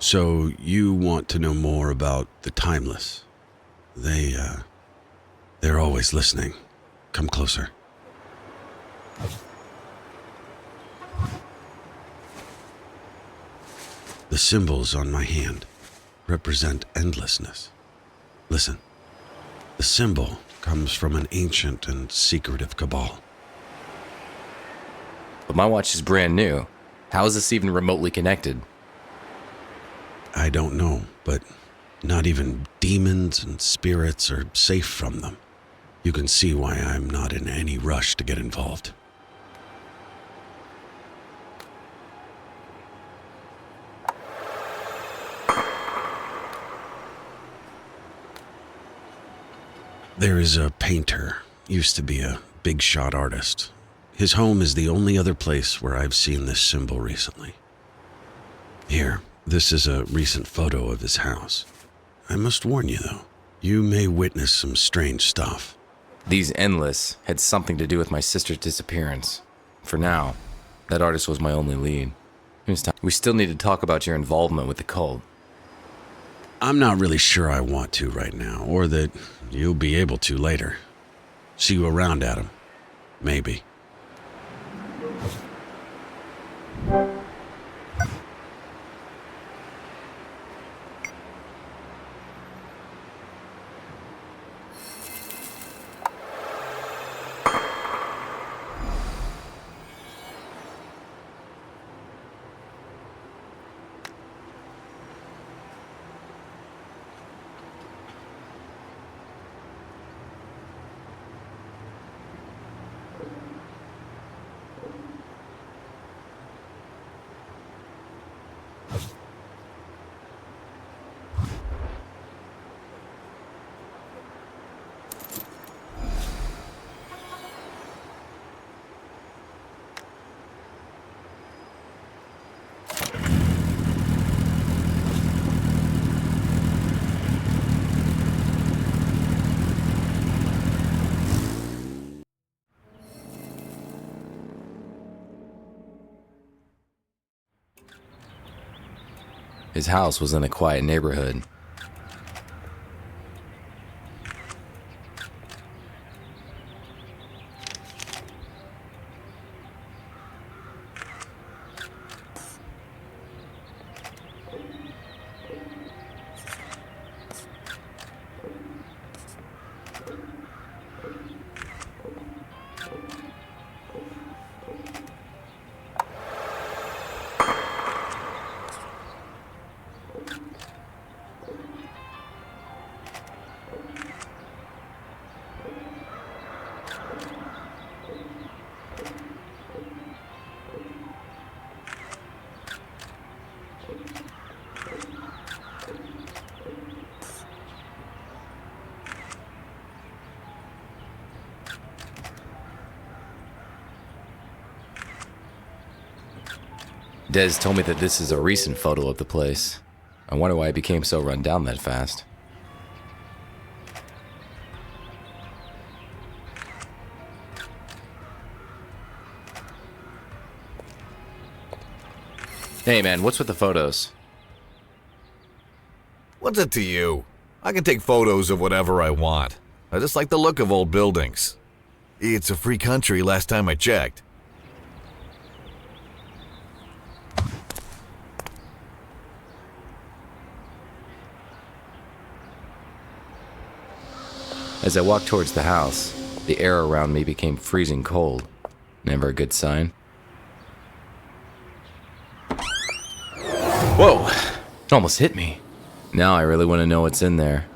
So you want to know more about the timeless? They're always listening. Come closer. The symbols on my hand represent endlessness. Listen, the symbol comes from an ancient and secretive cabal. But my watch is brand new. How is this even remotely connected? I don't know, but not even demons and spirits are safe from them. You can see why I'm not in any rush to get involved. There is a painter, used to be a big shot artist. His home is the only other place where I've seen this symbol recently. Here, this is a recent photo of his house. I must warn you though, you may witness some strange stuff. These endless had something to do with my sister's disappearance. For now, that artist was my only lead. We still need to talk about your involvement with the cult. I'm not really sure I want to right now, or that you'll be able to later. See you around, Adam. Maybe. His house was in a quiet neighborhood. Des told me that this is a recent photo of the place. I wonder why it became so run down that fast. Hey man, what's with the photos? What's it to you? I can take photos of whatever I want. I just like the look of old buildings. It's a free country last time I checked. As I walked towards the house, the air around me became freezing cold. Never a good sign. Whoa! It almost hit me. Now I really want to know what's in there.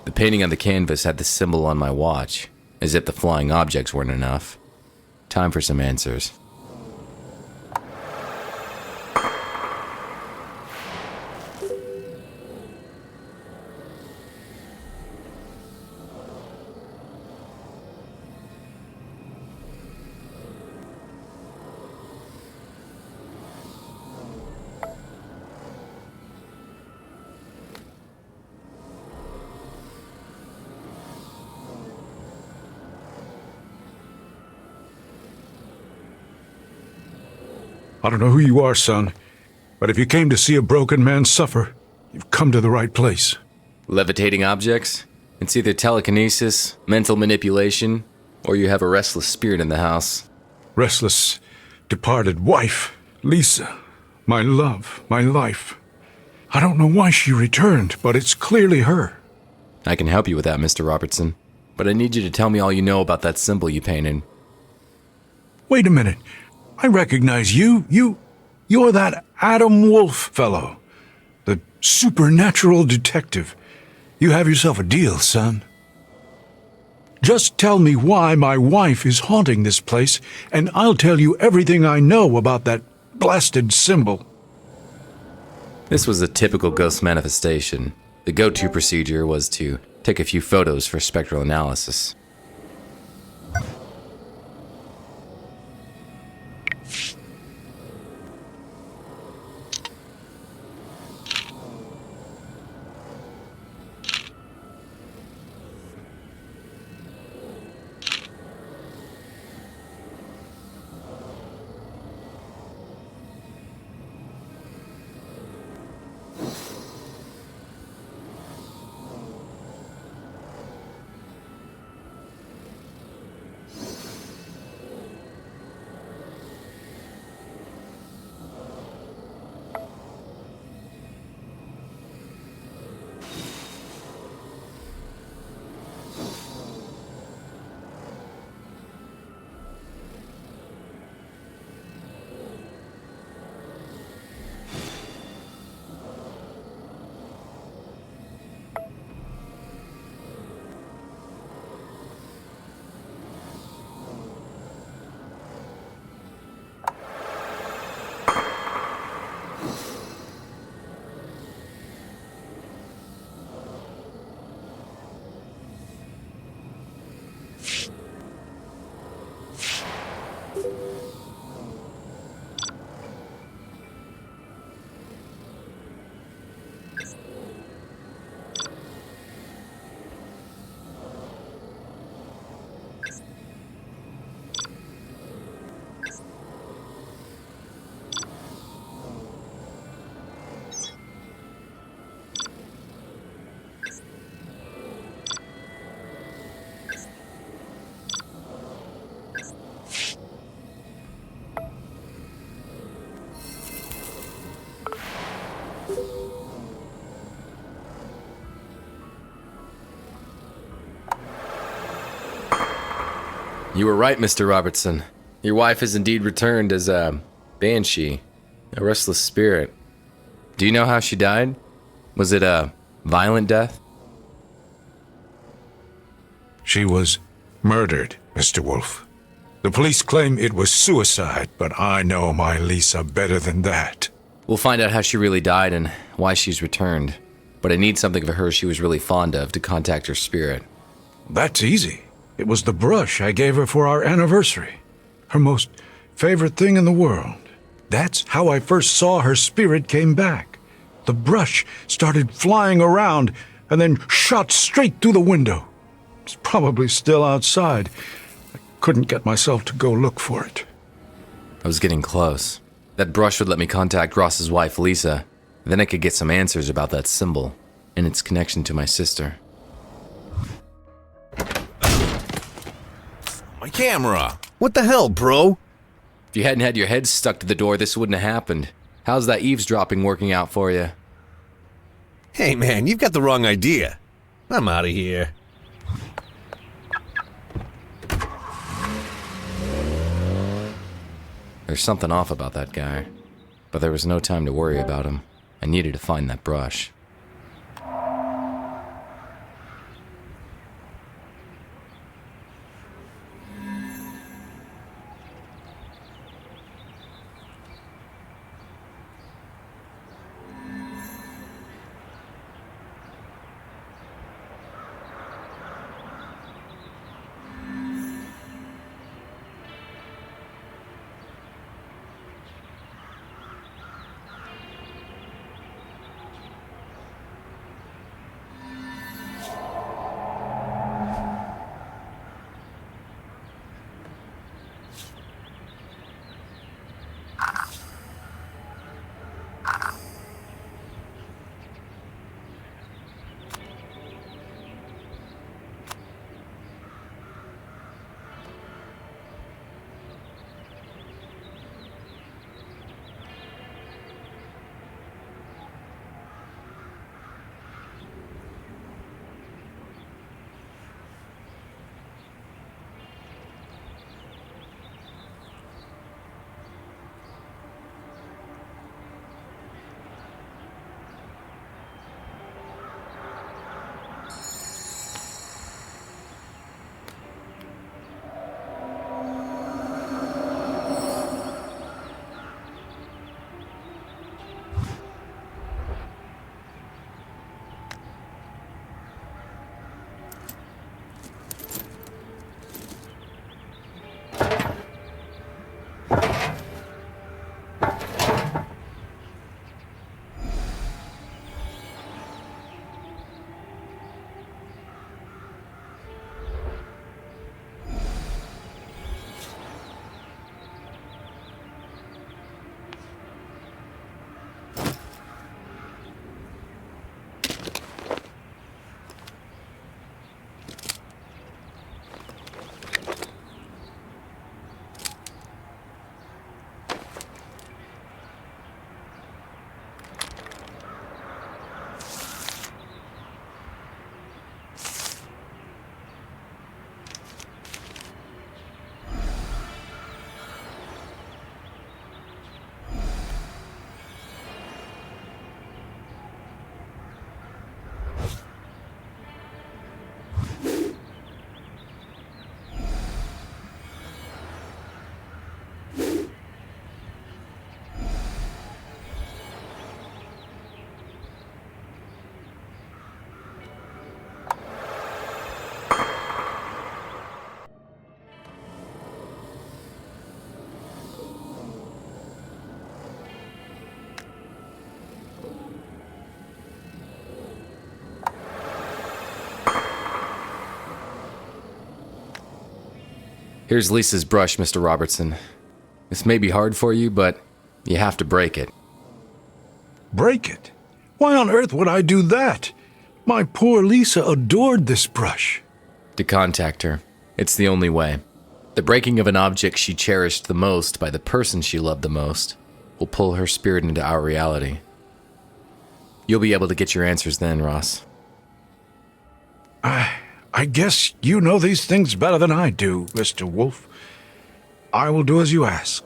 The painting on the canvas had the symbol on my watch, as if the flying objects weren't enough. Time for some answers. I don't know who you are, son, but if you came to see a broken man suffer, you've come to the right place. Levitating objects? It's either telekinesis, mental manipulation, or you have a restless spirit in the house. Restless, departed wife, Lisa, my love, my life. I don't know why she returned, but it's clearly her. I can help you with that, Mr. Robertson, but I need you to tell me all you know about that symbol you painted. Wait a minute. I recognize you. You're that Adam Wolfe fellow. The supernatural detective. You have yourself a deal, son. Just tell me why my wife is haunting this place, and I'll tell you everything I know about that blasted symbol. This was a typical ghost manifestation. The go-to procedure was to take a few photos for spectral analysis. You were right, Mr. Robertson. Your wife has indeed returned as a banshee, a restless spirit. Do you know how she died? Was it a violent death? She was murdered, Mr. Wolfe. The police claim it was suicide, but I know my Lisa better than that. We'll find out how she really died and why she's returned. But I need something of her she was really fond of to contact her spirit. That's easy. It was the brush I gave her for our anniversary. Her most favorite thing in the world. That's how I first saw her spirit came back. The brush started flying around and then shot straight through the window. It's probably still outside. I couldn't get myself to go look for it. I was getting close. That brush would let me contact Ross's wife, Lisa. Then I could get some answers about that symbol and its connection to my sister. My camera! What the hell, bro? If you hadn't had your head stuck to the door, this wouldn't have happened. How's that eavesdropping working out for you? Hey man, you've got the wrong idea. I'm out of here. There's something off about that guy. But there was no time to worry about him. I needed to find that brush. Here's Lisa's brush, Mr. Robertson. This may be hard for you, but you have to break it. Break it? Why on earth would I do that? My poor Lisa adored this brush. To contact her. It's the only way. The breaking of an object she cherished the most by the person she loved the most will pull her spirit into our reality. You'll be able to get your answers then, Ross. I guess you know these things better than I do, Mr. Wolfe. I will do as you ask.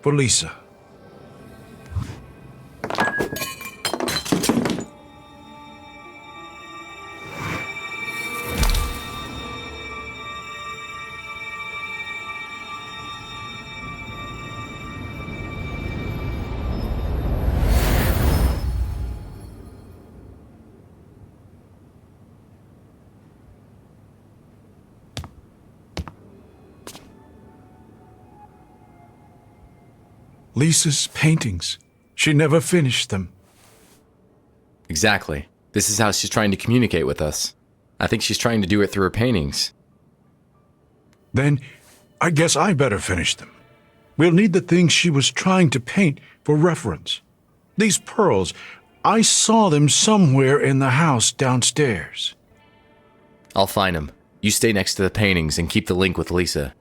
For Lisa. Lisa's paintings. She never finished them. Exactly. This is how she's trying to communicate with us. I think she's trying to do it through her paintings. Then I guess I better finish them. We'll need the things she was trying to paint for reference. These pearls, I saw them somewhere in the house downstairs. I'll find them. You stay next to the paintings and keep the link with Lisa.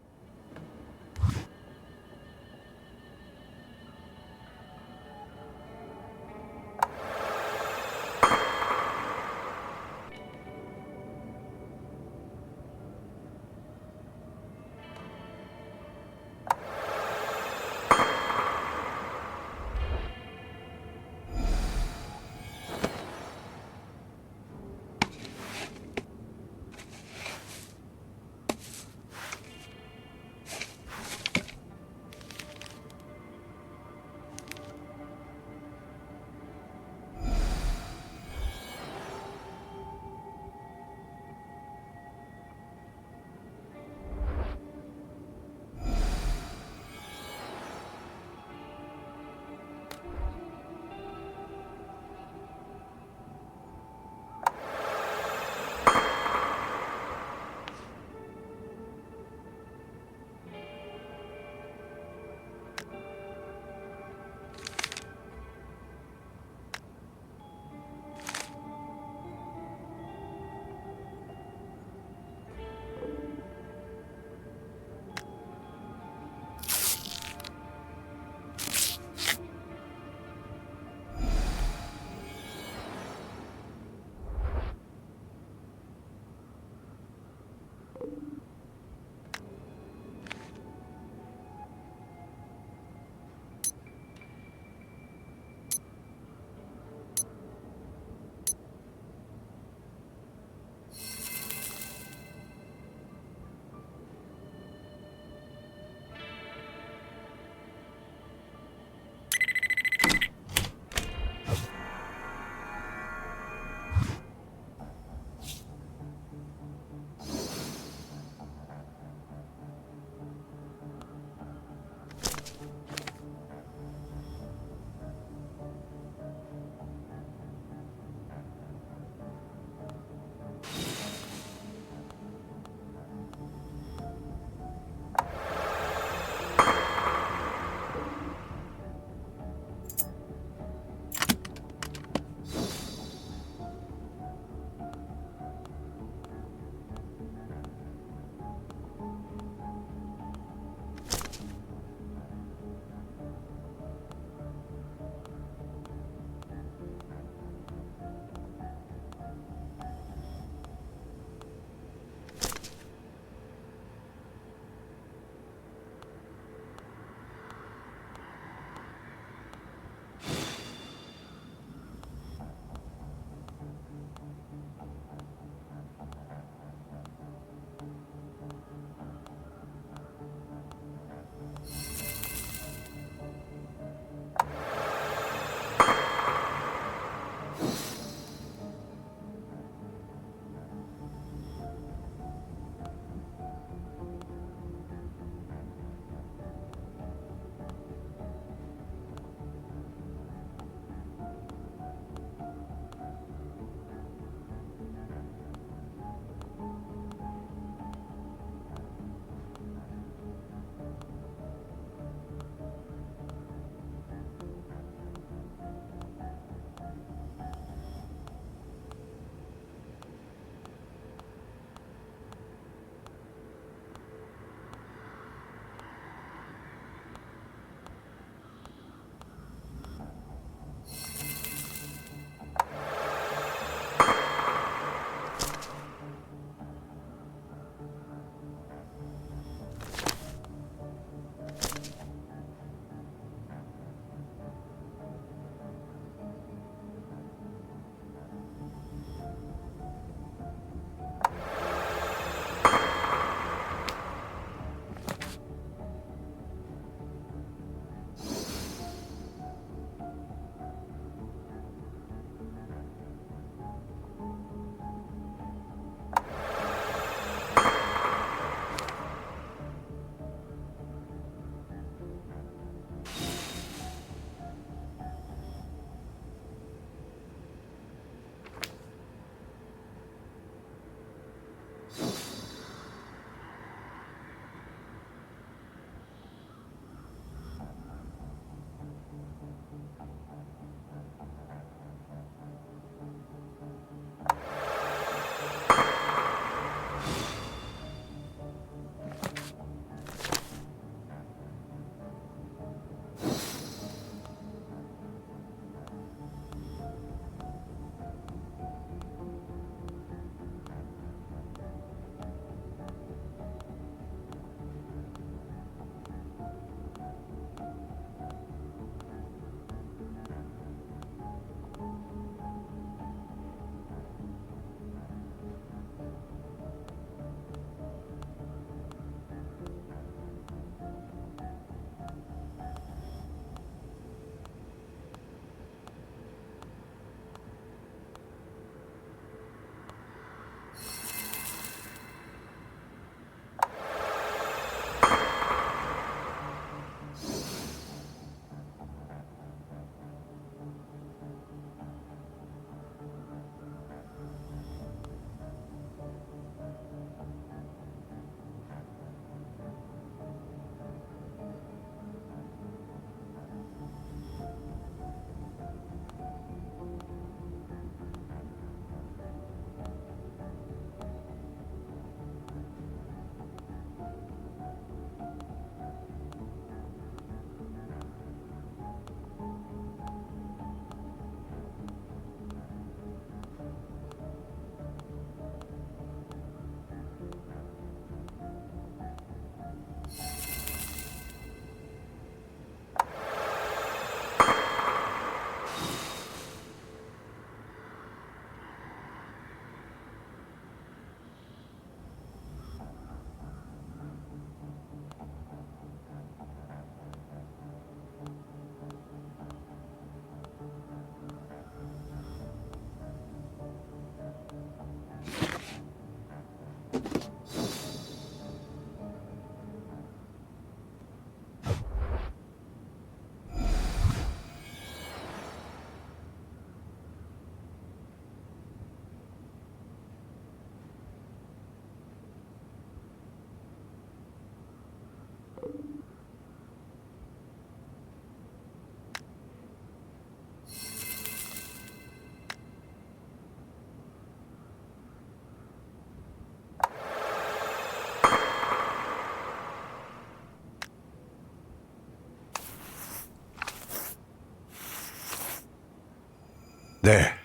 There.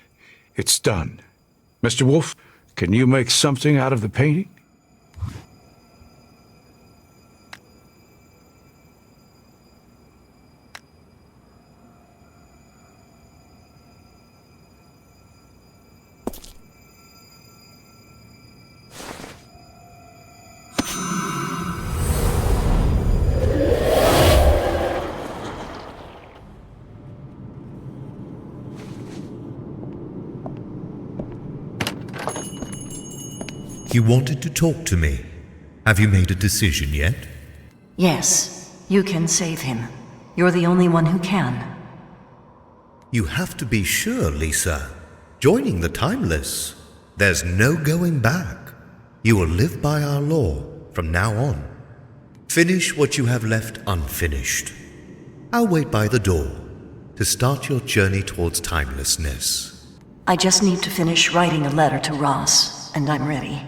It's done. Mr. Wolfe, can you make something out of the painting? You wanted to talk to me. Have you made a decision yet? Yes, you can save him. You're the only one who can. You have to be sure, Lisa. Joining the Timeless. There's no going back. You will live by our law from now on. Finish what you have left unfinished. I'll wait by the door to start your journey towards timelessness. I just need to finish writing a letter to Ross, and I'm ready.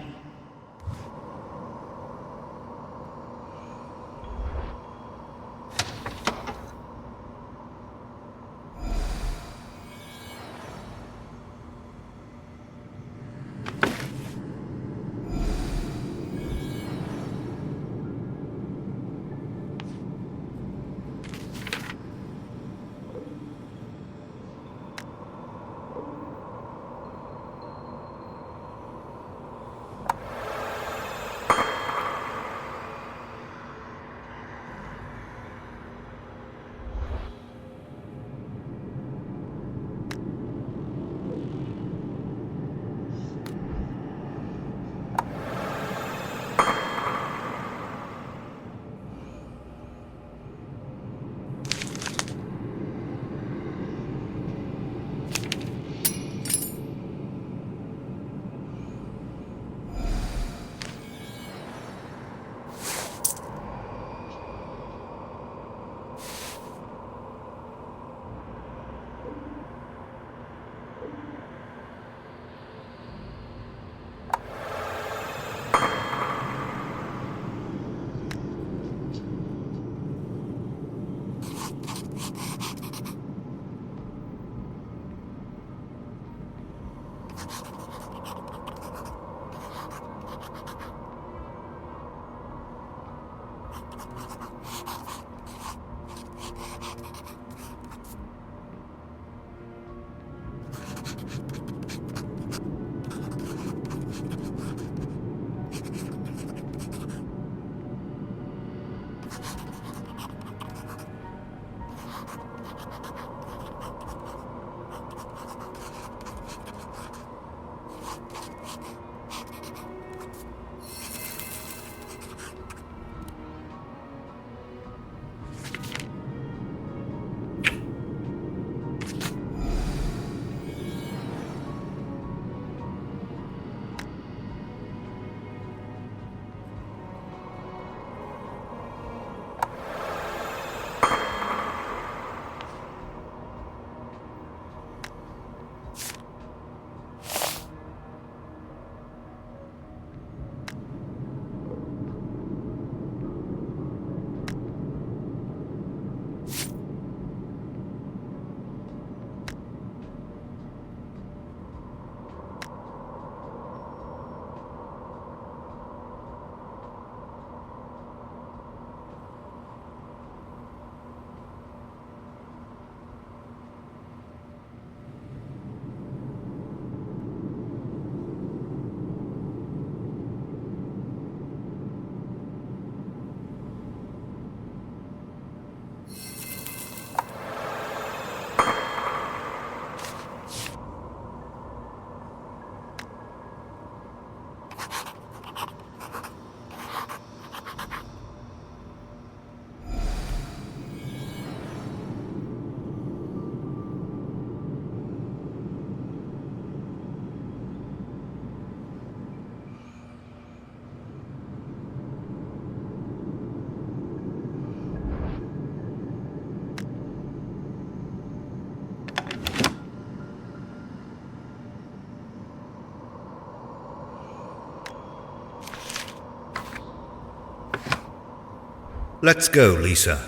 Let's go, Lisa.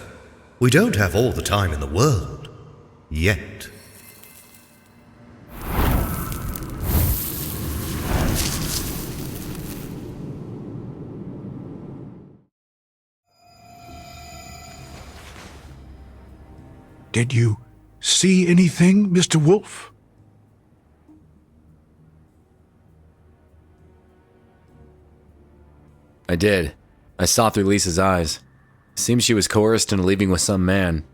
We don't have all the time in the world. Yet. Did you see anything, Mr. Wolfe? I did. I saw through Lisa's eyes. Seems she was coerced into leaving with some man.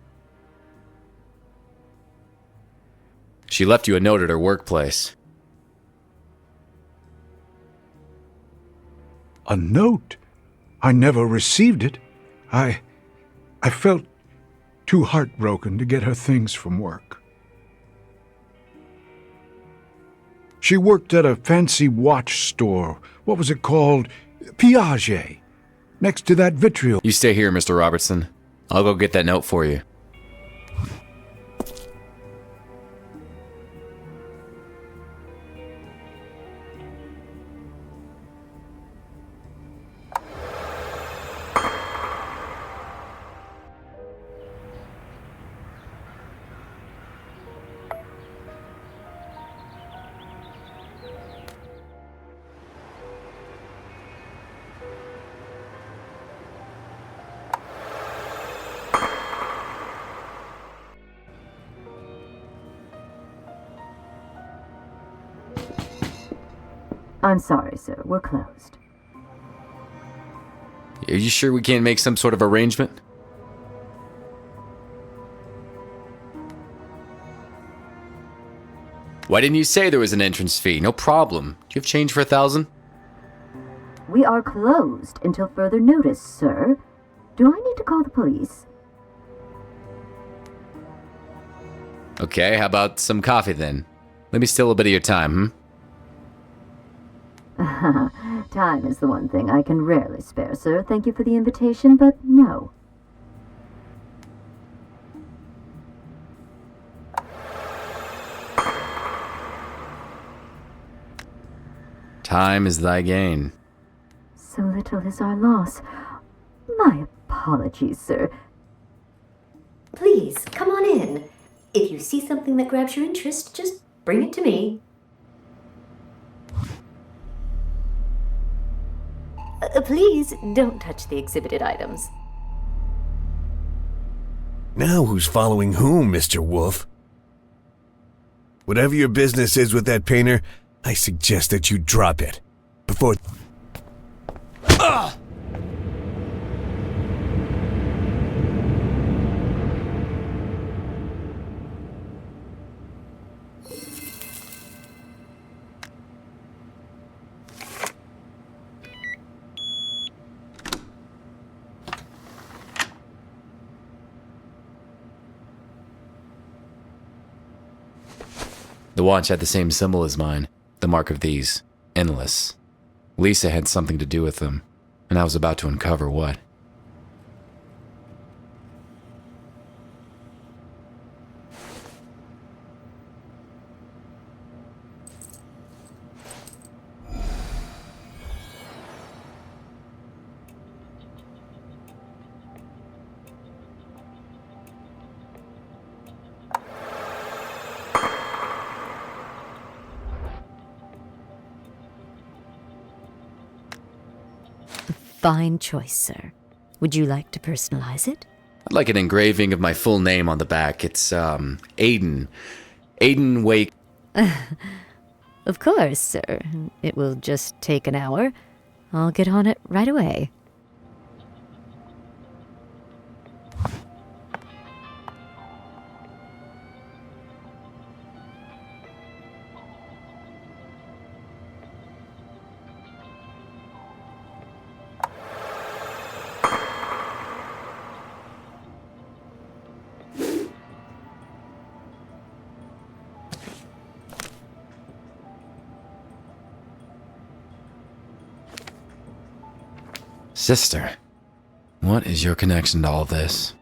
She left you a note at her workplace. A note? I never received it. I felt too heartbroken to get her things from work. She worked at a fancy watch store. What was it called? Piaget. Next to that vitriol. You stay here, Mr. Robertson. I'll go get that note for you. I'm sorry, sir. We're closed. Are you sure we can't make some sort of arrangement? Why didn't you say there was an entrance fee? No problem. Do you have change for 1,000? We are closed until further notice, sir. Do I need to call the police? Okay, how about some coffee then? Let me steal a bit of your time, Time is the one thing I can rarely spare, sir. Thank you for the invitation, but no. Time is thy gain. So little is our loss. My apologies, sir. Please, come on in. If you see something that grabs your interest, just bring it to me. Please, don't touch the exhibited items. Now who's following whom, Mr. Wolfe? Whatever your business is with that painter, I suggest that you drop it. Before... The watch had the same symbol as mine, the mark of these, endless. Lisa had something to do with them, and I was about to uncover what. Fine choice, sir. Would you like to personalize it? I'd like an engraving of my full name on the back. It's, Aiden. Aiden Wake. Of course, sir. It will just take an hour. I'll get on it right away. Sister, what is your connection to all this?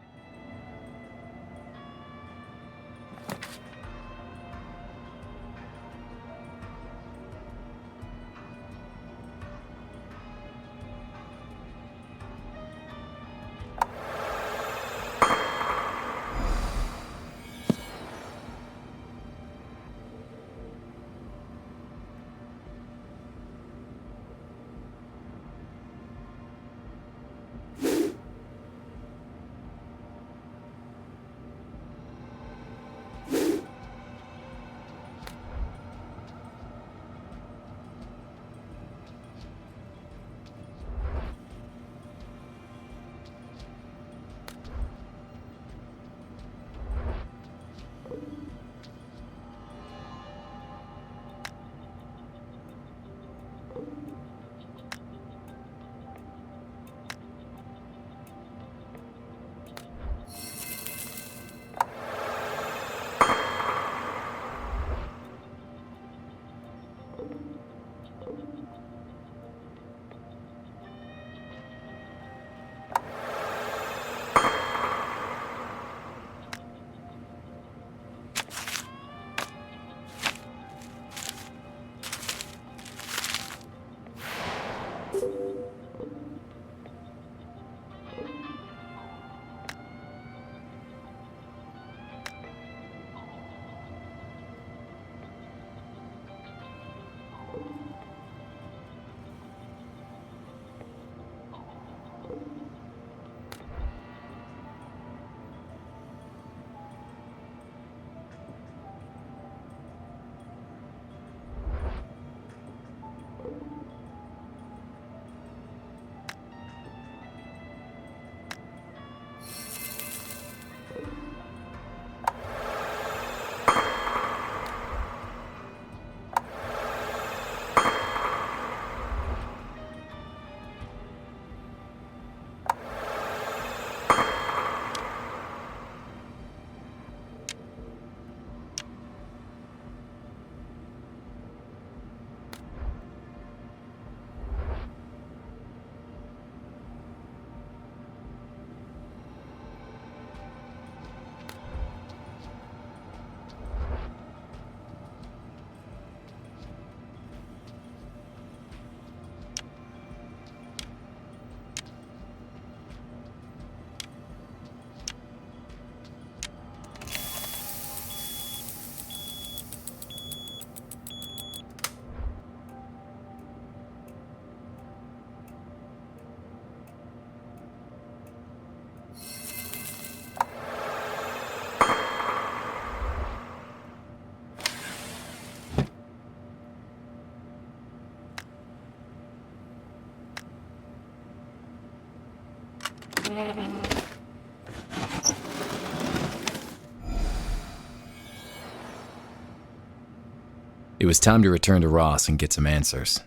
It was time to return to Ross and get some answers.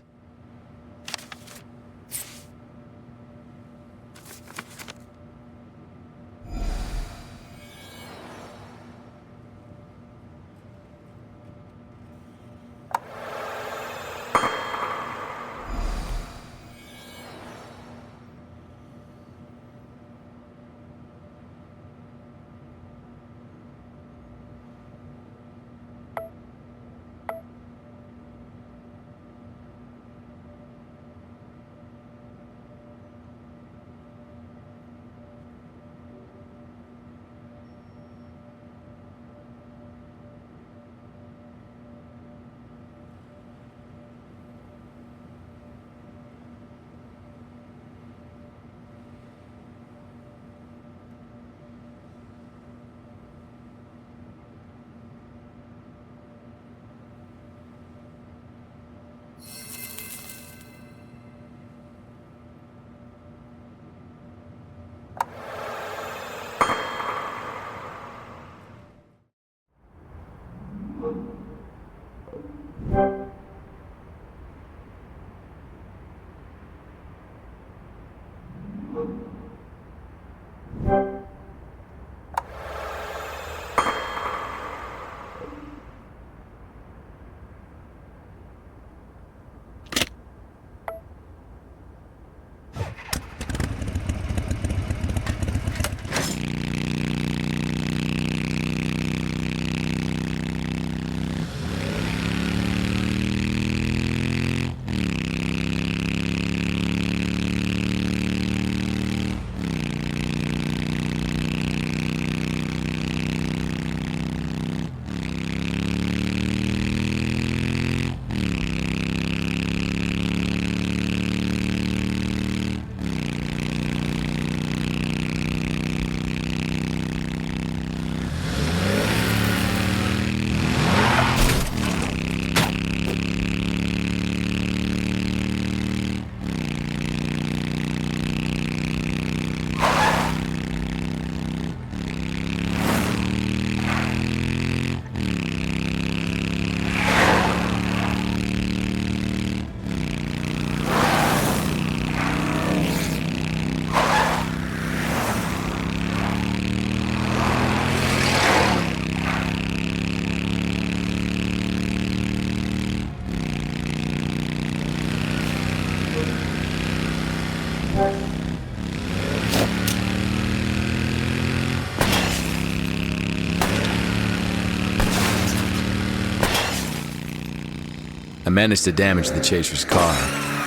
I managed to damage the chaser's car,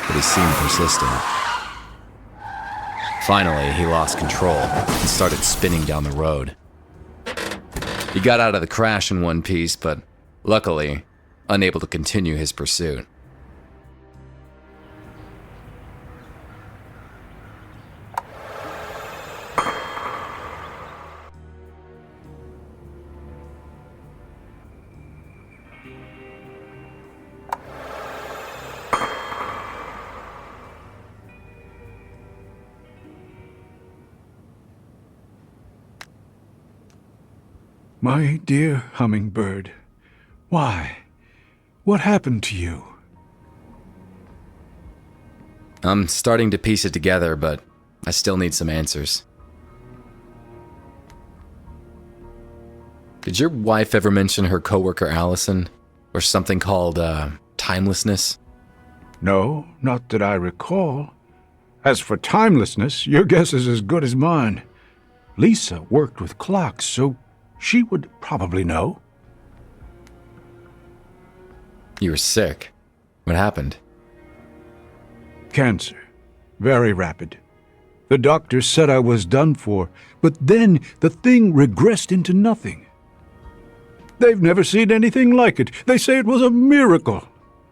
but he seemed persistent. Finally, he lost control and started spinning down the road. He got out of the crash in one piece, but luckily, unable to continue his pursuit. My dear hummingbird, why? What happened to you? I'm starting to piece it together, but I still need some answers. Did your wife ever mention her coworker Allison, or something called, timelessness? No, not that I recall. As for timelessness, your guess is as good as mine. Lisa worked with clocks, so she would probably know. You were sick. What happened? Cancer. Very rapid. The doctors said I was done for, but then the thing regressed into nothing. They've never seen anything like it. They say it was a miracle.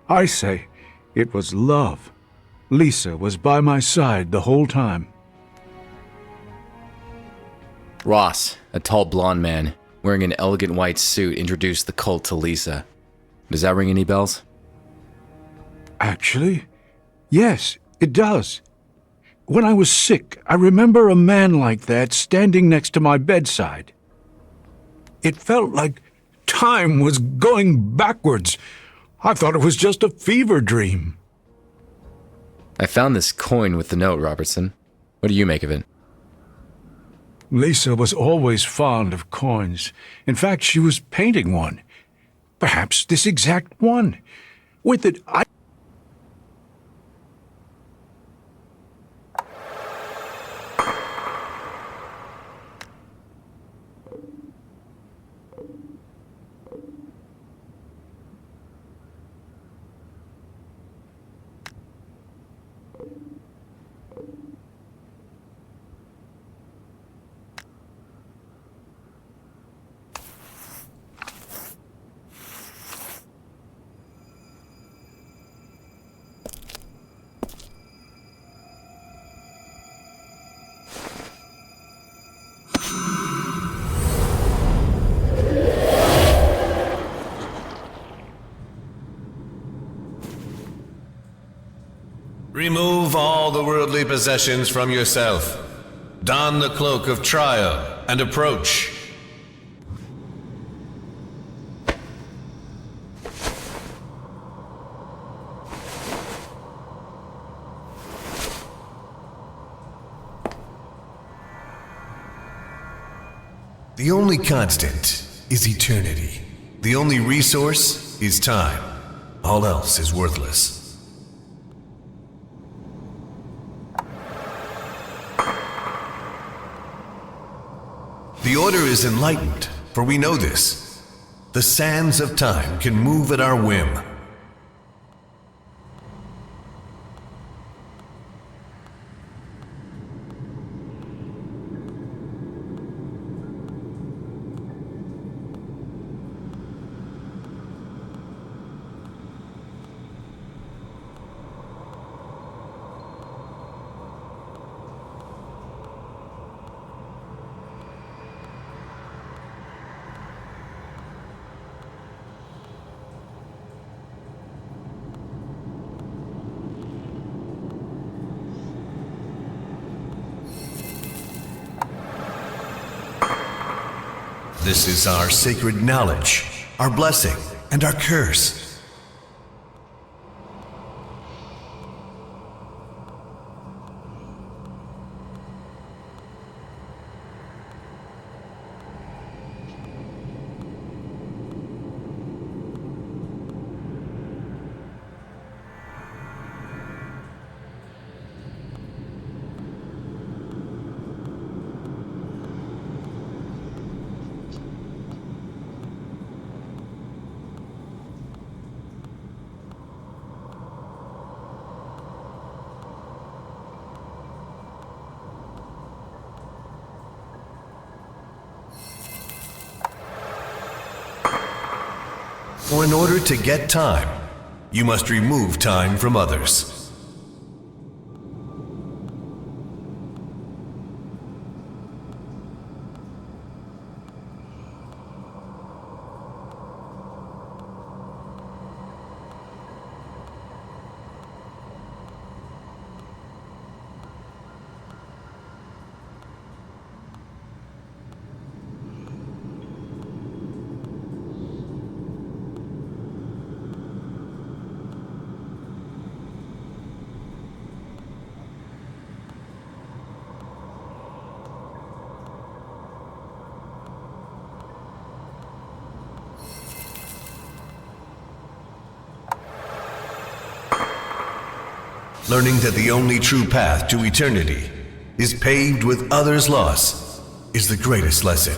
I say it was love. Lisa was by my side the whole time. Ross, a tall blonde man, wearing an elegant white suit, introduced the cult to Lisa. Does that ring any bells? Actually, yes, it does. When I was sick, I remember a man like that standing next to my bedside. It felt like time was going backwards. I thought it was just a fever dream. I found this coin with the note, Robertson. What do you make of it? Lisa was always fond of coins. In fact, she was painting one. Perhaps this exact one. With it, I... Remove all the worldly possessions from yourself. Don the cloak of trial and approach. The only constant is eternity. The only resource is time. All else is worthless. The Order is enlightened, for we know this. The sands of time can move at our whim. This is our sacred knowledge, our blessing, and our curse. For in order to get time, you must remove time from others. Learning that the only true path to eternity is paved with others' loss is the greatest lesson.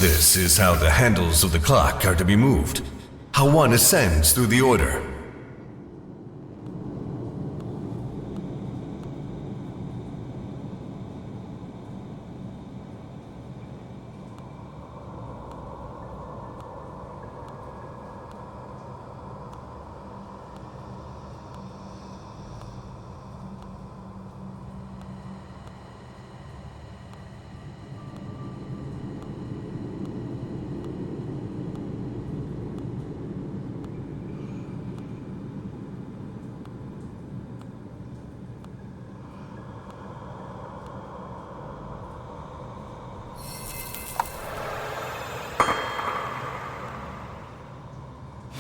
This is how the handles of the clock are to be moved, how one ascends through the order.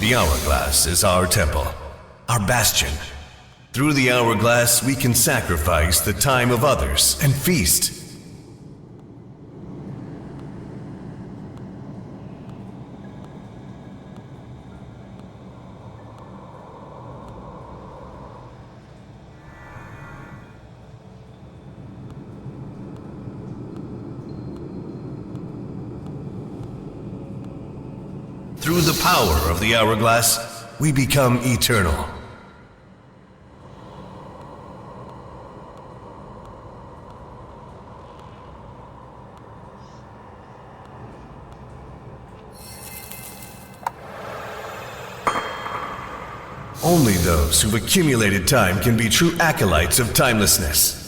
The hourglass is our temple, our bastion. Through the hourglass, we can sacrifice the time of others and feast. Through the power of the hourglass, we become eternal. Only those who've accumulated time can be true acolytes of timelessness.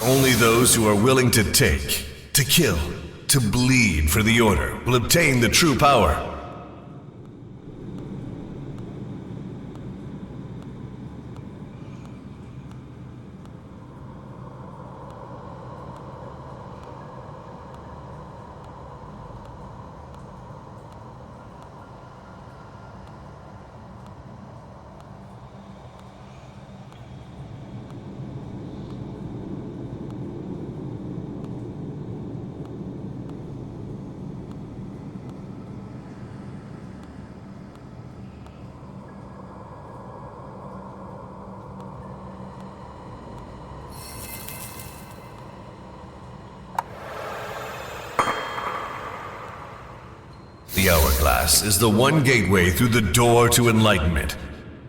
Only those who are willing to take, to kill, to bleed for the order will obtain the true power. The hourglass is the one gateway through the door to enlightenment.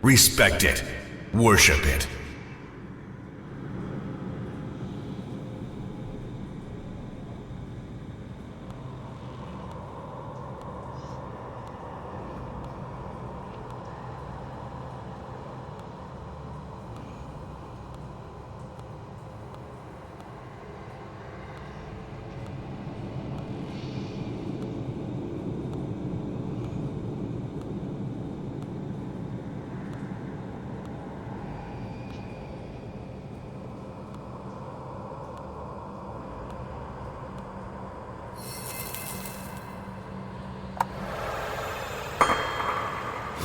Respect it. Worship it.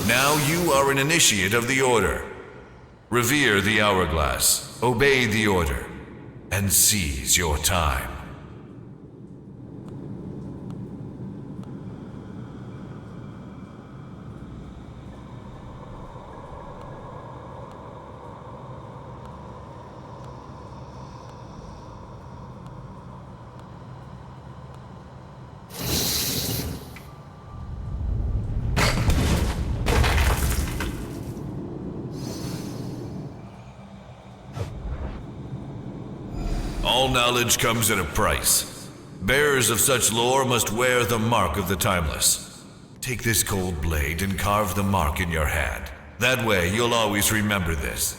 Now you are an initiate of the Order. Revere the hourglass, obey the Order, and seize your time. All knowledge comes at a price. Bearers of such lore must wear the mark of the timeless. Take this cold blade and carve the mark in your hand. That way, you'll always remember this.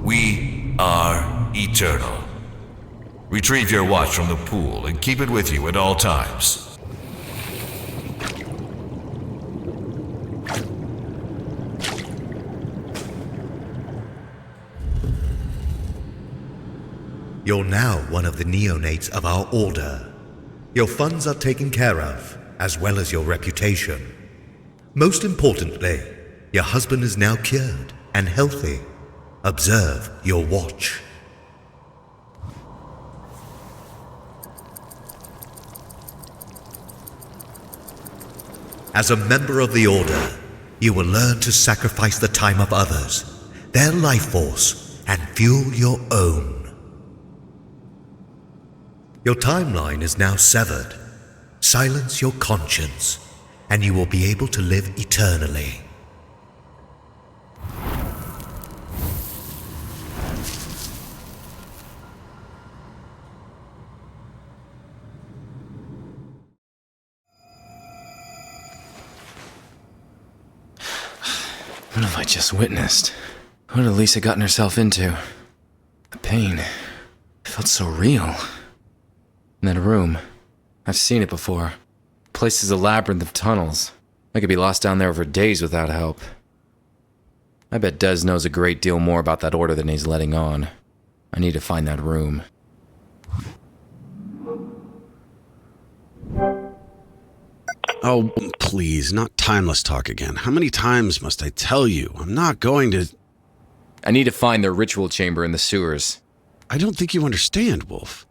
We are eternal. Retrieve your watch from the pool and keep it with you at all times. You're now one of the neonates of our order. Your funds are taken care of, as well as your reputation. Most importantly, your husband is now cured and healthy. Observe your watch. As a member of the Order, you will learn to sacrifice the time of others, their life force, and fuel your own. Your timeline is now severed. Silence your conscience, and you will be able to live eternally. What have I just witnessed? What had Lisa gotten herself into? The pain. It felt so real. In that room. I've seen it before. The place is a labyrinth of tunnels. I could be lost down there for days without help. I bet Des knows a great deal more about that order than he's letting on. I need to find that room. Oh, please, not timeless talk again. How many times must I tell you? I'm not going to... I need to find their ritual chamber in the sewers. I don't think you understand, Wolfe.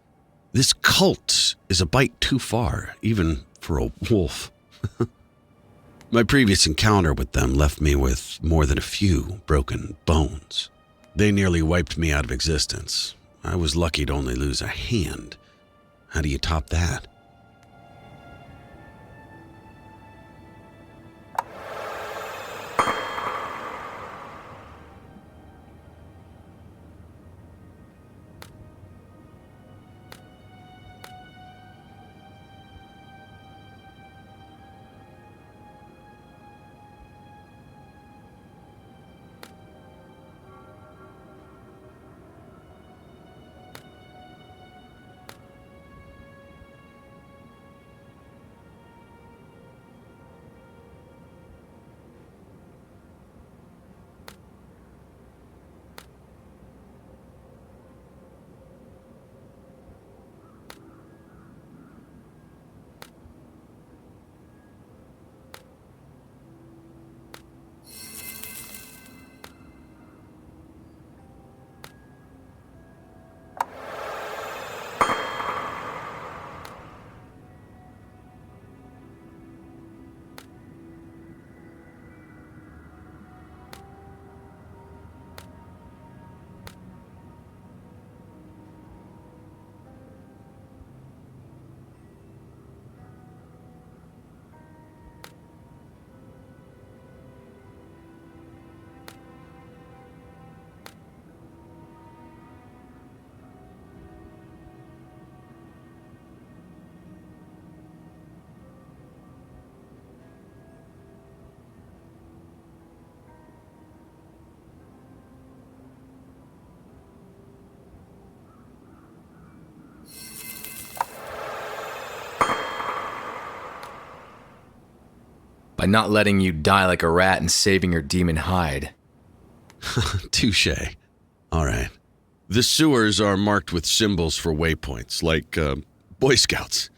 This cult is a bite too far, even for a wolf. My previous encounter with them left me with more than a few broken bones. They nearly wiped me out of existence. I was lucky to only lose a hand. How do you top that? by not letting you die like a rat and saving your demon hide. Touche. All right. The sewers are marked with symbols for waypoints, like Boy Scouts.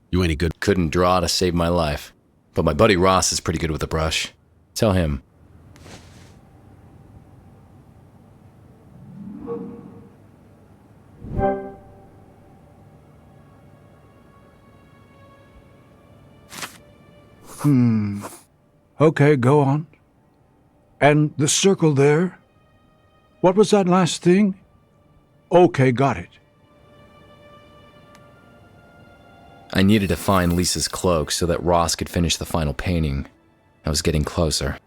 You any good? Couldn't draw to save my life, but my buddy Ross is pretty good with a brush. Tell him. Okay, go on. And the circle there? What was that last thing? Okay, got it. I needed to find Lisa's cloak so that Ross could finish the final painting. I was getting closer.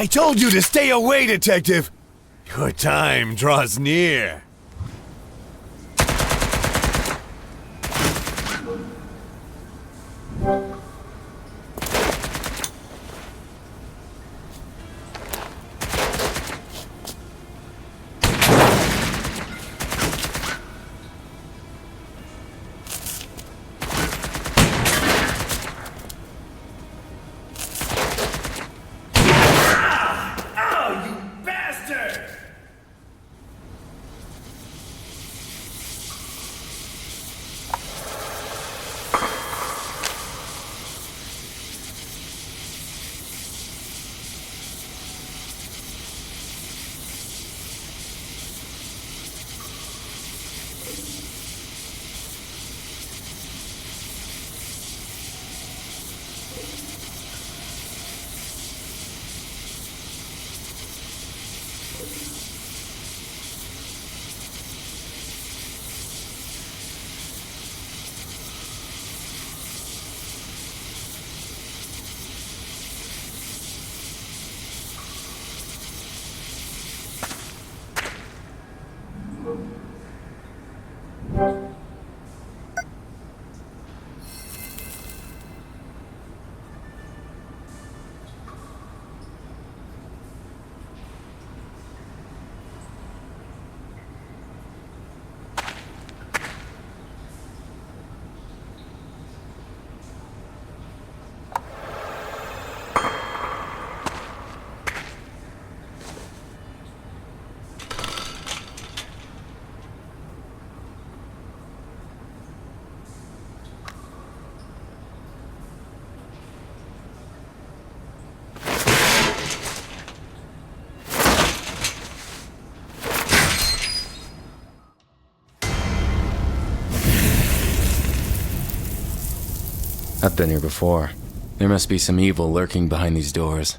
I told you to stay away, Detective! Your time draws near. I've been here before. There must be some evil lurking behind these doors.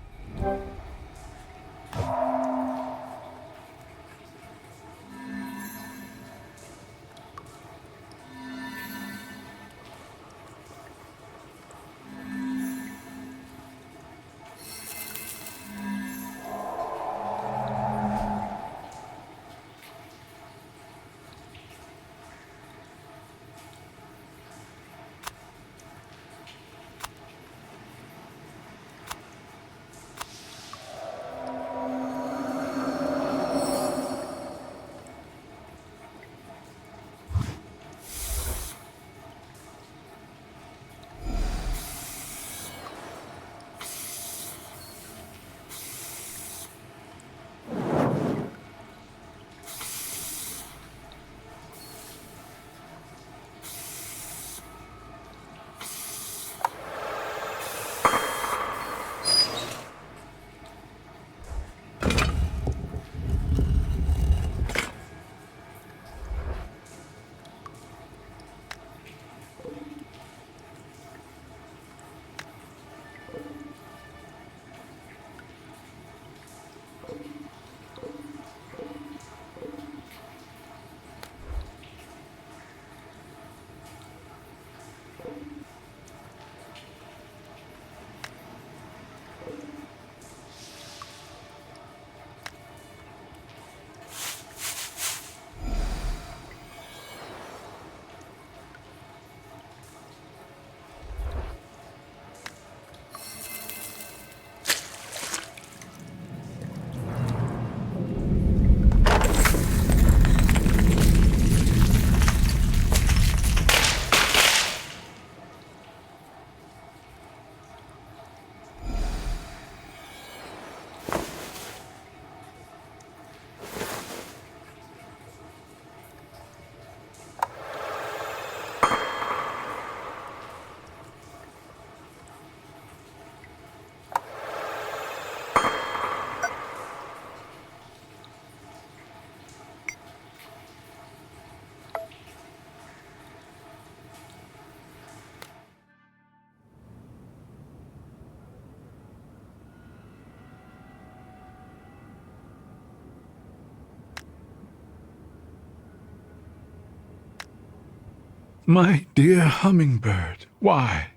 My dear hummingbird, why?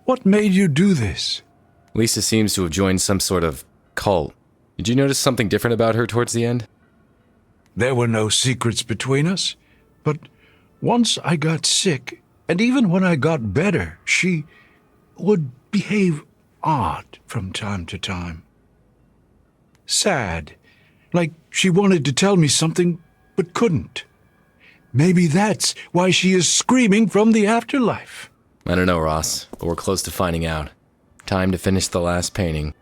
What made you do this? Lisa seems to have joined some sort of cult. Did you notice something different about her towards the end? There were no secrets between us, but once I got sick, and even when I got better, she would behave odd from time to time. Sad, like she wanted to tell me something but couldn't. Maybe that's why she is screaming from the afterlife. I don't know, Ross, but we're close to finding out. Time to finish the last painting.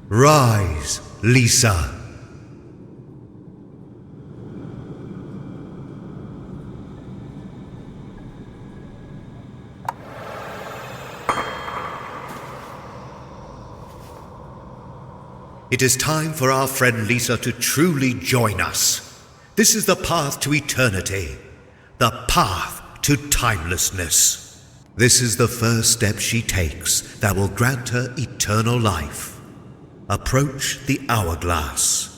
Rise, Lisa. It is time for our friend Lisa to truly join us. This is the path to eternity, the path to timelessness. This is the first step she takes that will grant her eternal life. Approach the hourglass.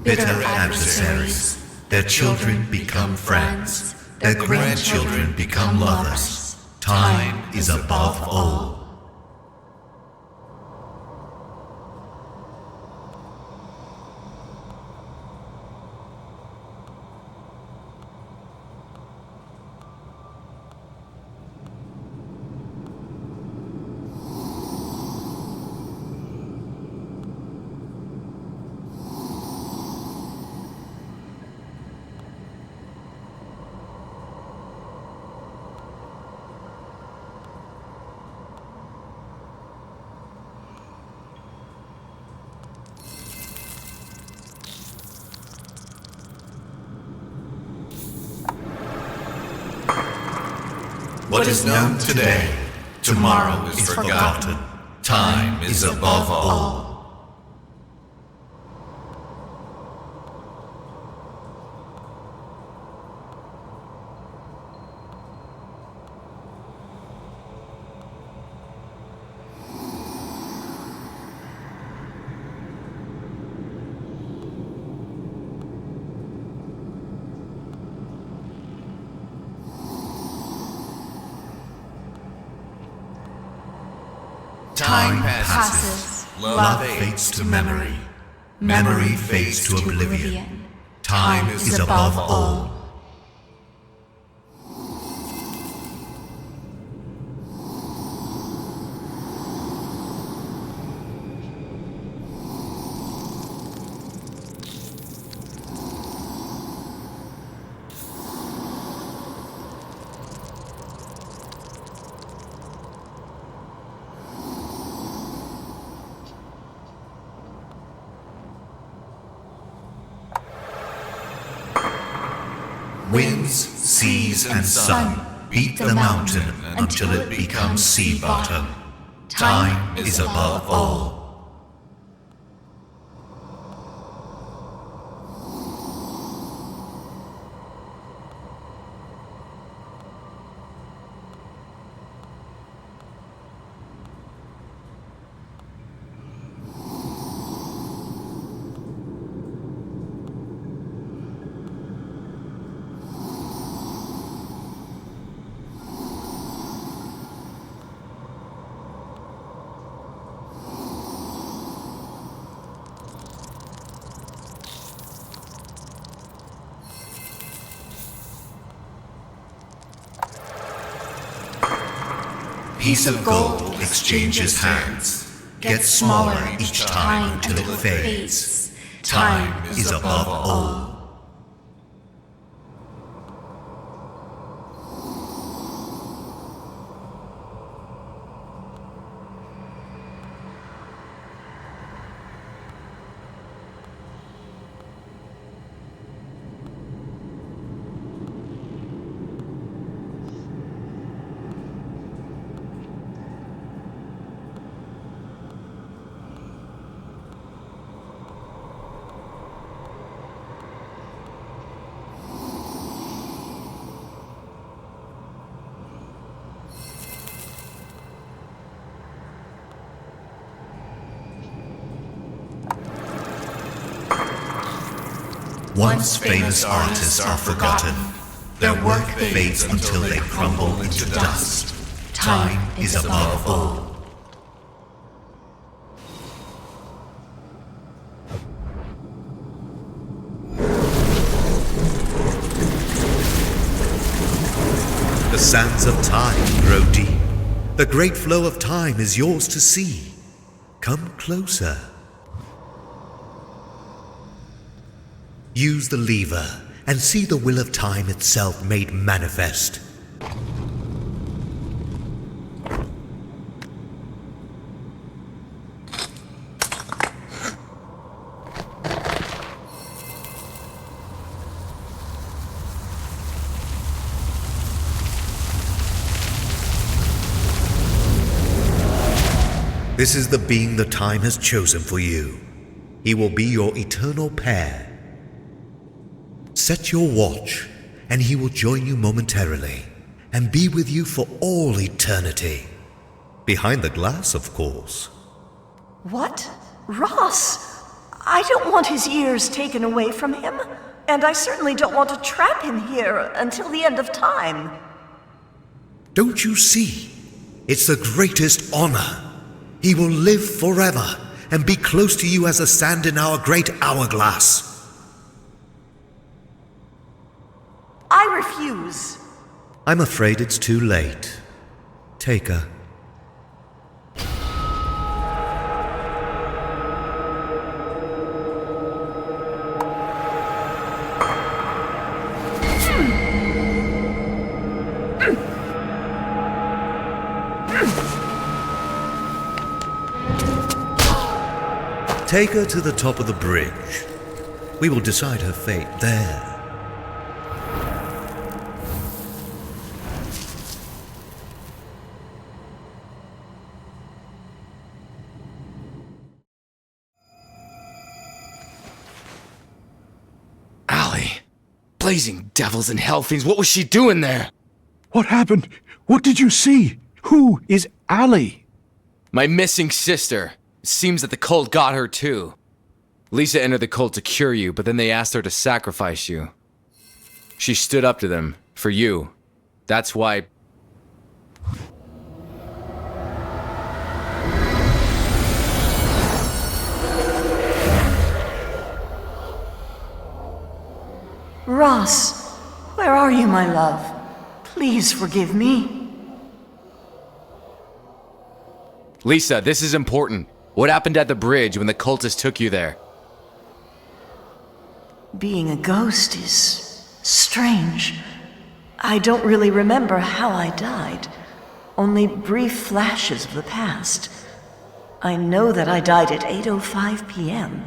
Bitter adversaries, their children become friends, their grandchildren become lovers. Time is above all. What is known today, tomorrow is forgotten. Time is above all. Time passes, love fades to memory, memory fades to oblivion. Time is above all. Winds, seas, and sun beat the mountain until it becomes sea bottom. Time is above all. Piece of gold exchanges hands, gets smaller each time until it fades. Time is above all. Once famous artists are forgotten, their work fades until they crumble into dust. Time is above all. The sands of time grow deep. The great flow of time is yours to see. Come closer. Use the lever and see the will of time itself made manifest. This is the being the time has chosen for you. He will be your eternal pair. Set your watch, and he will join you momentarily, and be with you for all eternity. Behind the glass, of course. What? Ross! I don't want his years taken away from him, and I certainly don't want to trap him here until the end of time. Don't you see? It's the greatest honor. He will live forever, and be close to you as the sand in our great hourglass. I refuse. I'm afraid it's too late. Take her. Take her to the top of the bridge. We will decide her fate there. Blazing devils and hellfiends, what was she doing there? What happened? What did you see? Who is Allie? My missing sister. It seems that the cult got her too. Lisa entered the cult to cure you, but then they asked her to sacrifice you. She stood up to them, for you. That's why... Ross, where are you, my love? Please forgive me. Lisa, this is important. What happened at the bridge when the cultists took you there? Being a ghost is strange. I don't really remember how I died. Only brief flashes of the past. I know that I died at 8:05 p.m.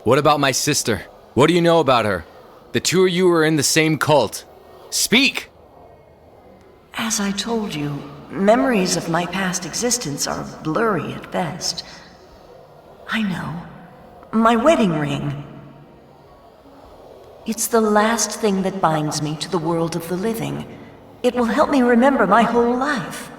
What about my sister? What do you know about her? The two of you are in the same cult. Speak! As I told you, memories of my past existence are blurry at best. I know. My wedding ring. It's the last thing that binds me to the world of the living. It will help me remember my whole life.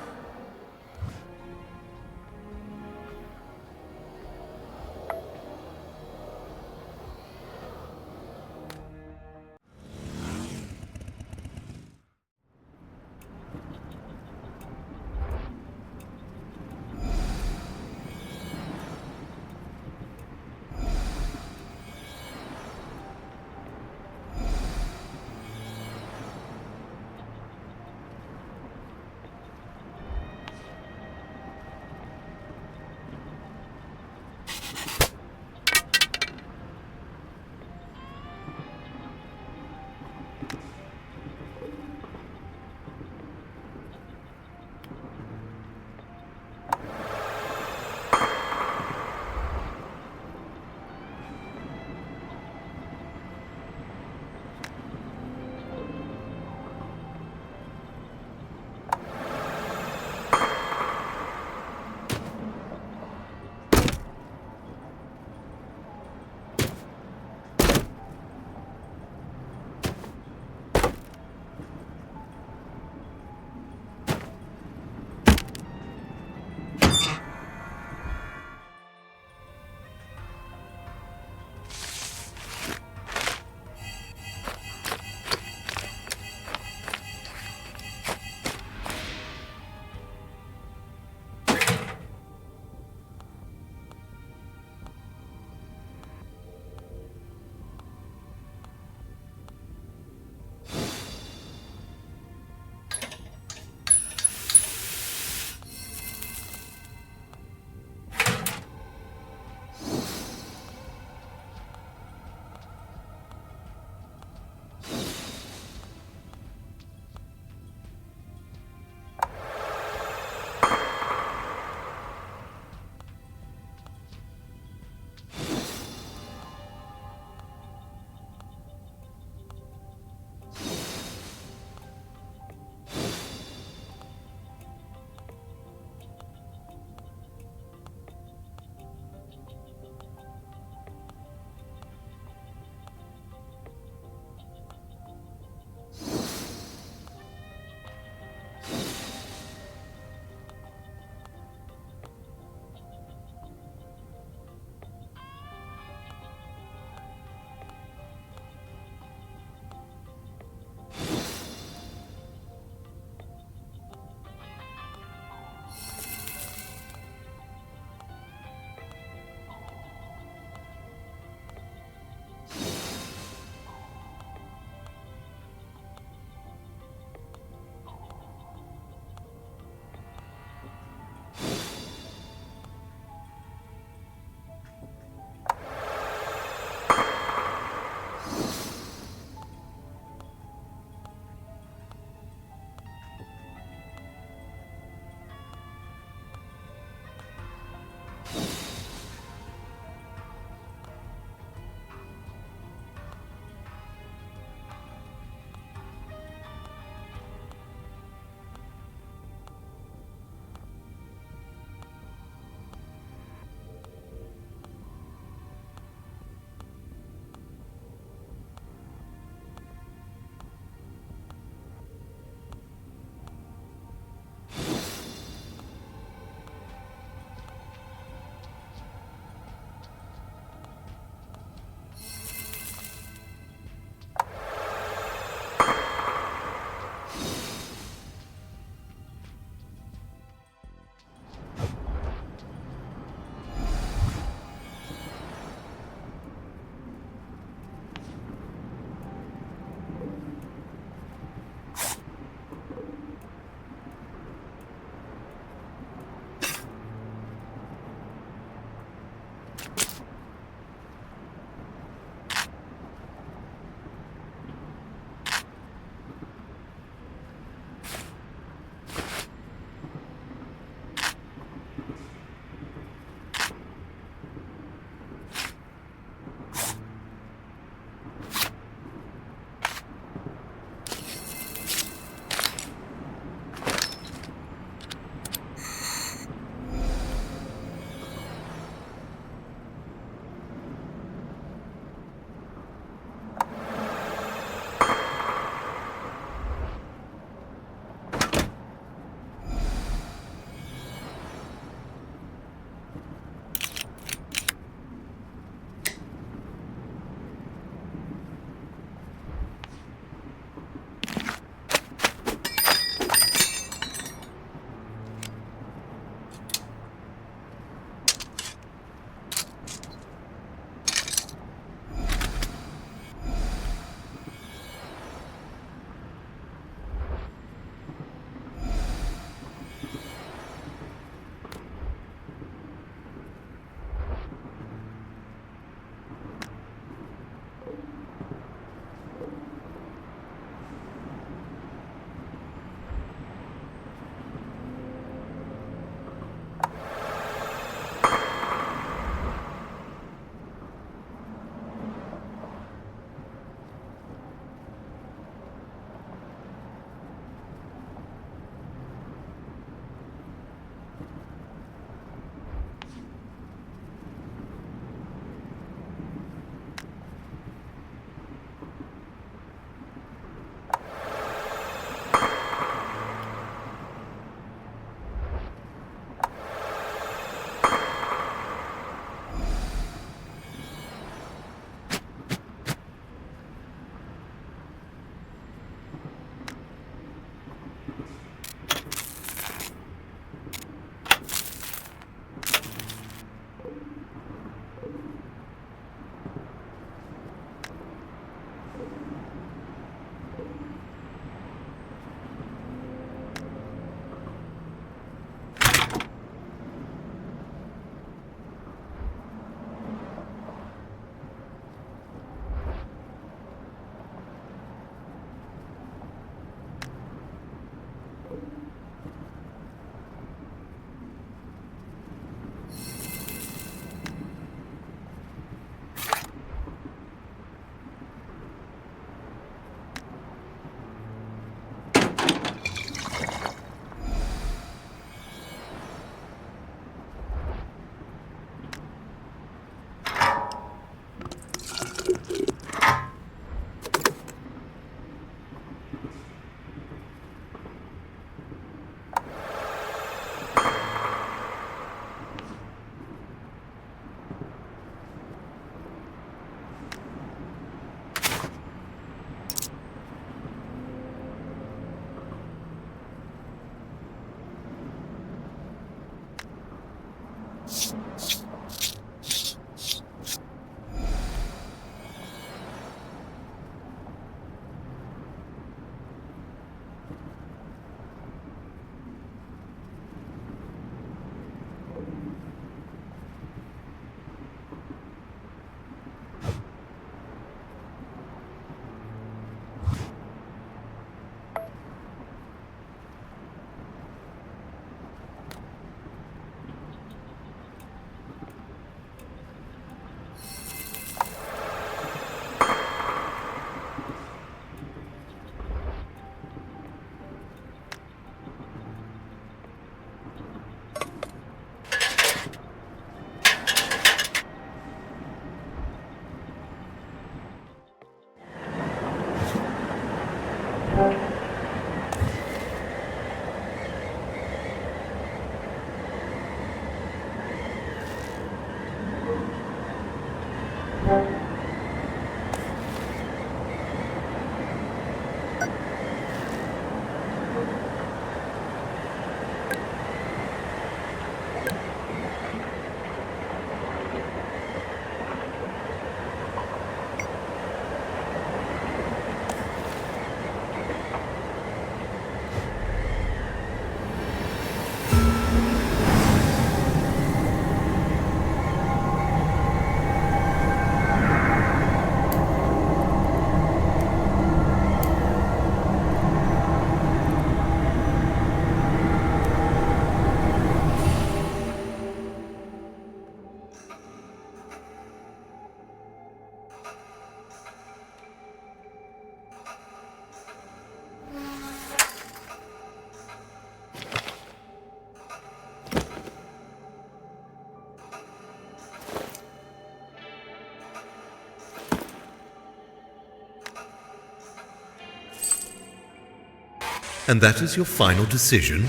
And that is your final decision?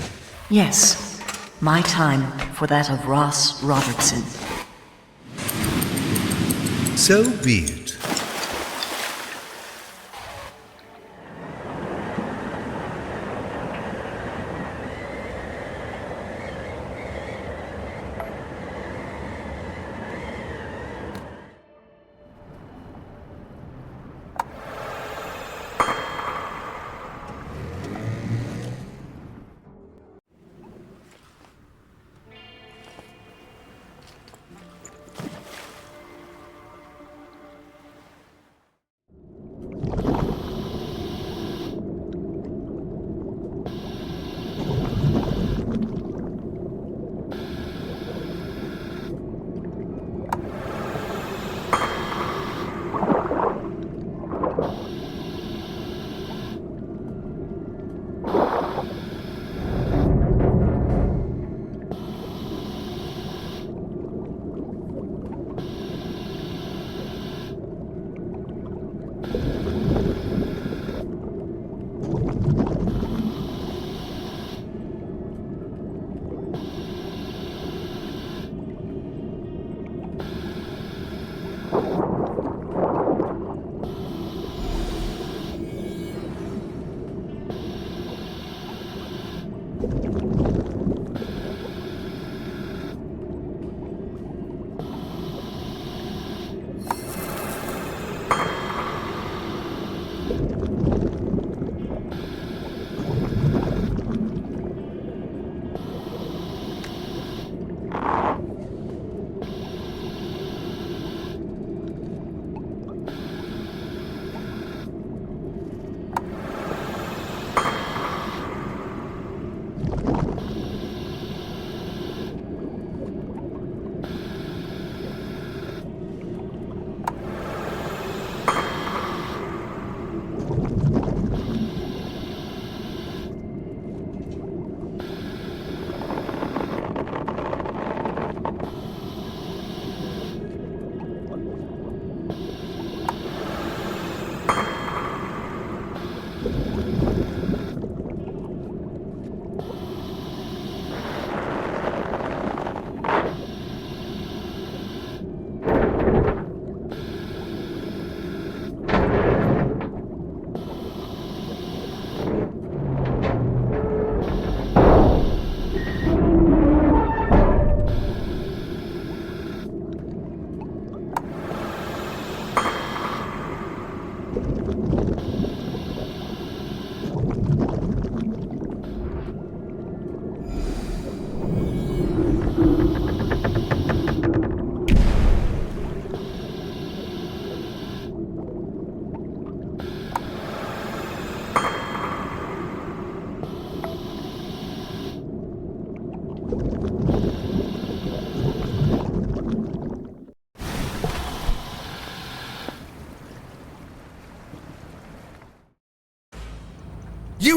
Yes, my time for that of Ross Robertson. So be it.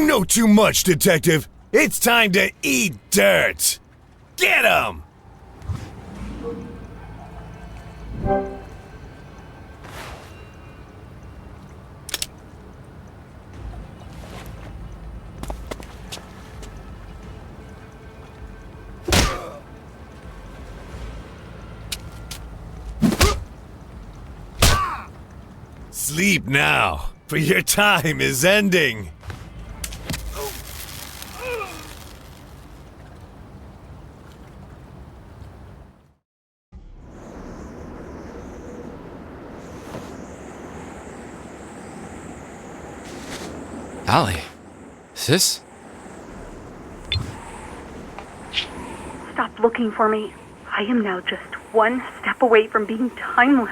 You know too much, Detective. It's time to eat dirt. Get 'em! Sleep now, for your time is ending. Allie, sis? Stop looking for me. I am now just one step away from being timeless.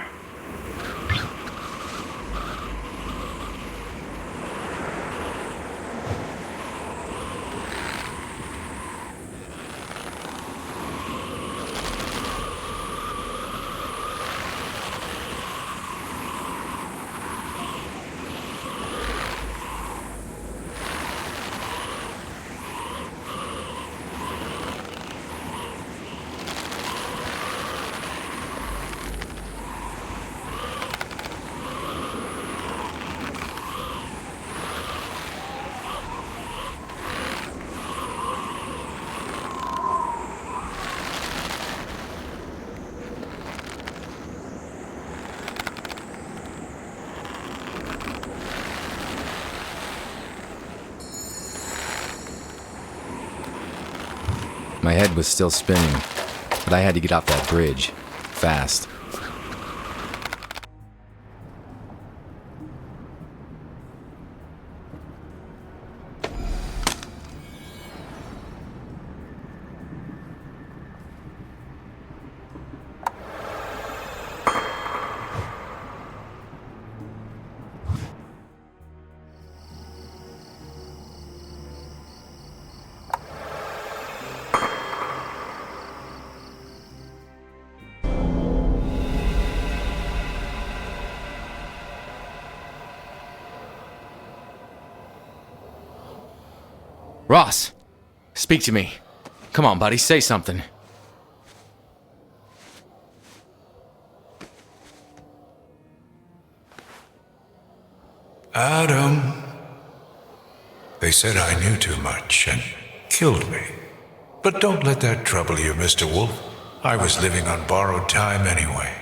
My head was still spinning, but I had to get off that bridge, fast. Ross, speak to me. Come on, buddy, say something. Adam. They said I knew too much and killed me. But don't let that trouble you, Mr. Wolfe. I was living on borrowed time anyway.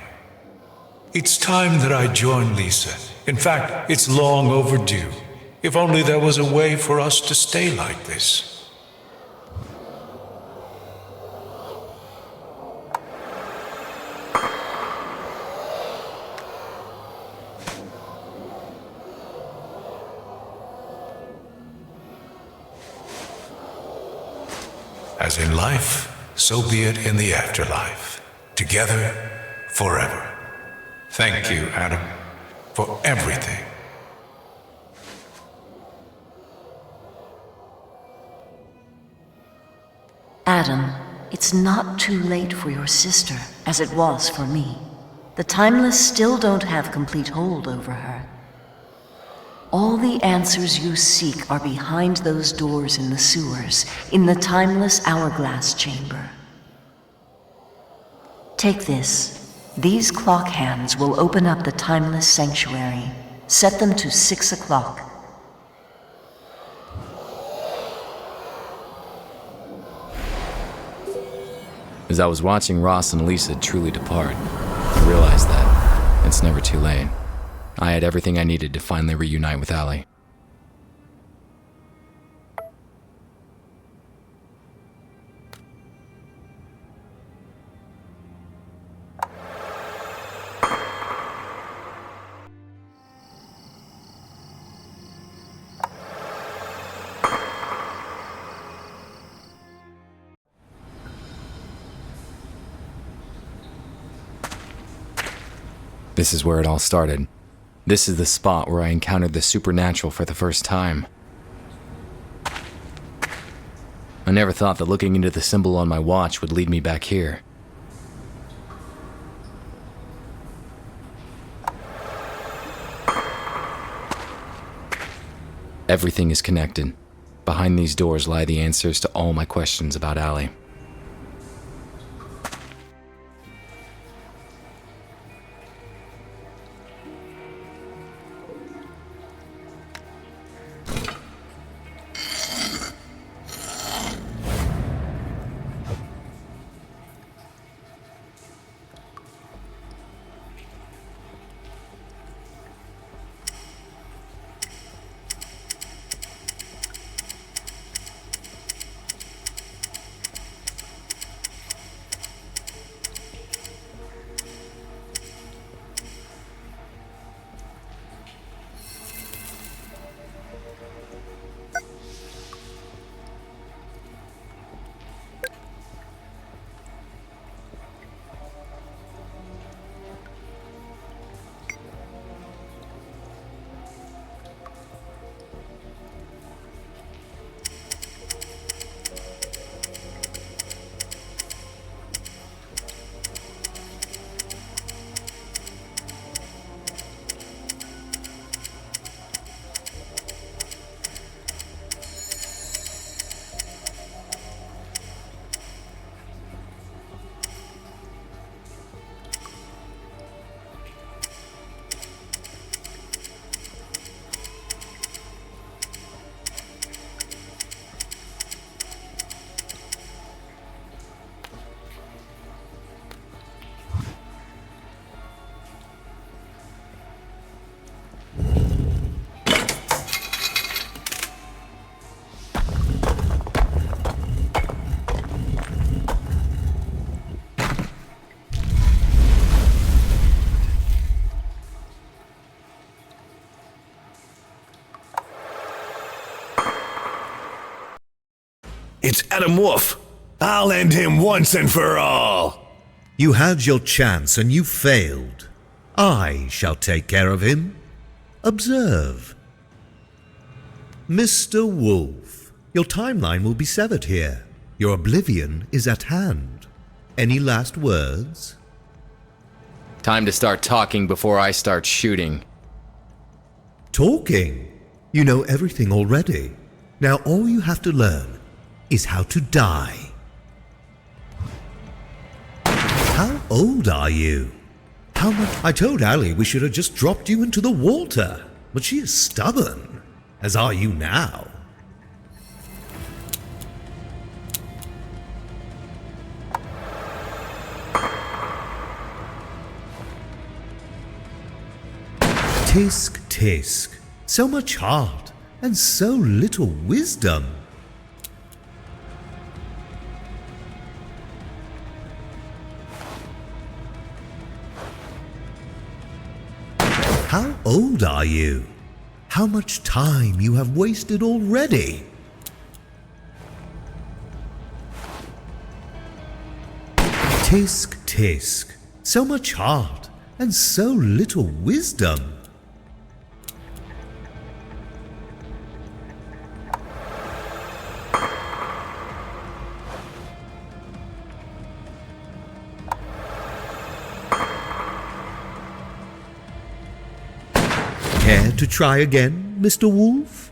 It's time that I join Lisa. In fact, it's long overdue. If only there was a way for us to stay like this. As in life, so be it in the afterlife. Together, forever. Thank you, Adam, for everything. Adam, it's not too late for your sister, as it was for me. The Timeless still don't have complete hold over her. All the answers you seek are behind those doors in the sewers, in the Timeless Hourglass Chamber. Take this. These clock hands will open up the Timeless Sanctuary. Set them to 6 o'clock. As I was watching Ross and Lisa truly depart, I realized that it's never too late. I had everything I needed to finally reunite with Allie. This is where it all started. This is the spot where I encountered the supernatural for the first time. I never thought that looking into the symbol on my watch would lead me back here. Everything is connected. behind these doors lie the answers to all my questions about Allie. It's Adam Wolfe. I'll end him once and for all. You had your chance and you failed. I shall take care of him. Observe. Mr. Wolfe, your timeline will be severed here. Your oblivion is at hand. Any last words? Time to start talking before I start shooting. Talking? You know everything already. Now all you have to learn is how to die. How old are you? How much? I told Allie we should have just dropped you into the water, but she is stubborn, as are you now. Tisk, tisk, so much heart and so little wisdom. How old are you? How much time you have wasted already? Tisk, tisk, so much heart and so little wisdom. Care to try again, Mr. Wolfe?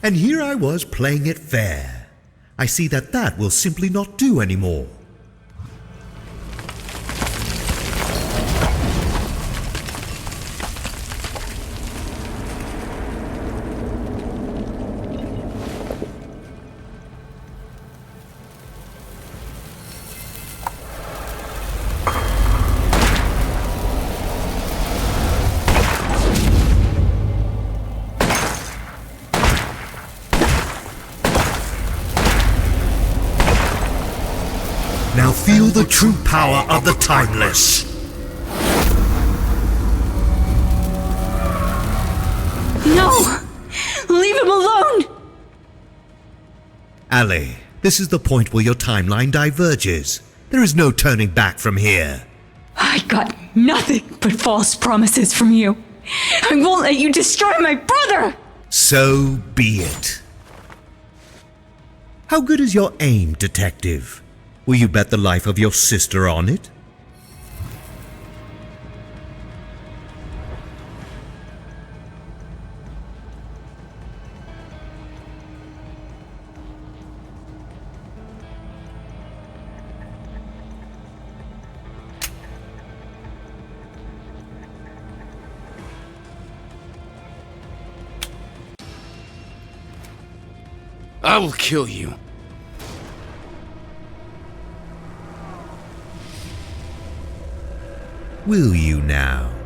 And here I was playing it fair. I see that will simply not do anymore. Now feel the true power of the Timeless. No! Leave him alone! Allie, this is the point where your timeline diverges. There is no turning back from here. I got nothing but false promises from you. I won't let you destroy my brother! So be it. How good is your aim, detective? Will you bet the life of your sister on it? I will kill you. Will you now?